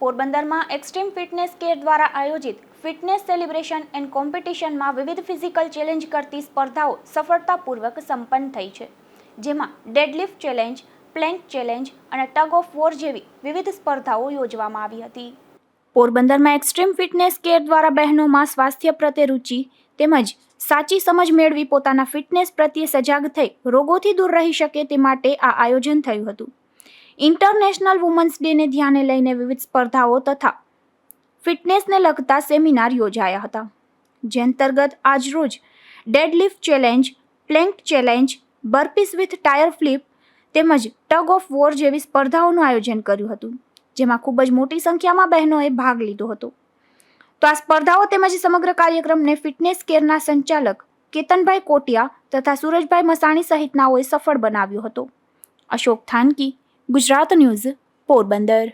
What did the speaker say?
પોરબંદરમાં extreme fitness care દ્વારા આયોજિત ફિટનેસ સેલિબ્રેશન એન્ડ કોમ્પિટિશનમાં વિવિધ ફિઝિકલ ચેલેન્જ કરતી સ્પર્ધાઓ સફળતાપૂર્વક સંપન્ન થઈ છે, જેમાં ડેડલિફ્ટ ચેલેન્જ, પ્લેન્ક ચેલેન્જ અને ટગ ઓફ વોર જેવી વિવિધ સ્પર્ધાઓ યોજવામાં આવી હતી. પોરબંદરમાં એક્સ્ટ્રીમ ફિટનેસ કેર દ્વારા બહેનોમાં સ્વાસ્થ્ય પ્રત્યે રુચિ તેમજ સાચી સમજ મેળવી પોતાના ફિટનેસ પ્રત્યે સજાગ થઈ રોગોથી દૂર રહી શકે તે માટે આ આયોજન થયું હતું. ઇન્ટરનેશનલ વુમન્સ ડેને ધ્યાને લઈને વિવિધ સ્પર્ધાઓ તથા ફિટનેસને લગતા સેમિનાર યોજાયા હતા, જે અંતર્ગત આજરોજ deadlift challenge, plank challenge, burpees with tyre flip તેમજ ટગ ઓફ વોર જેવી સ્પર્ધાઓનું આયોજન કર્યું હતું, જેમાં ખૂબ જ મોટી સંખ્યામાં બહેનોએ ભાગ લીધો હતો. તો આ સ્પર્ધાઓ તેમજ સમગ્ર કાર્યક્રમને ફિટનેસ કેરના સંચાલક કેતનભાઈ કોટિયા તથા સુરજભાઈ મસાણી સહિતનાઓએ સફળ બનાવ્યો હતો. અશોક થાનકી, ગુજરાત ન્યૂઝ, પોરબંદર.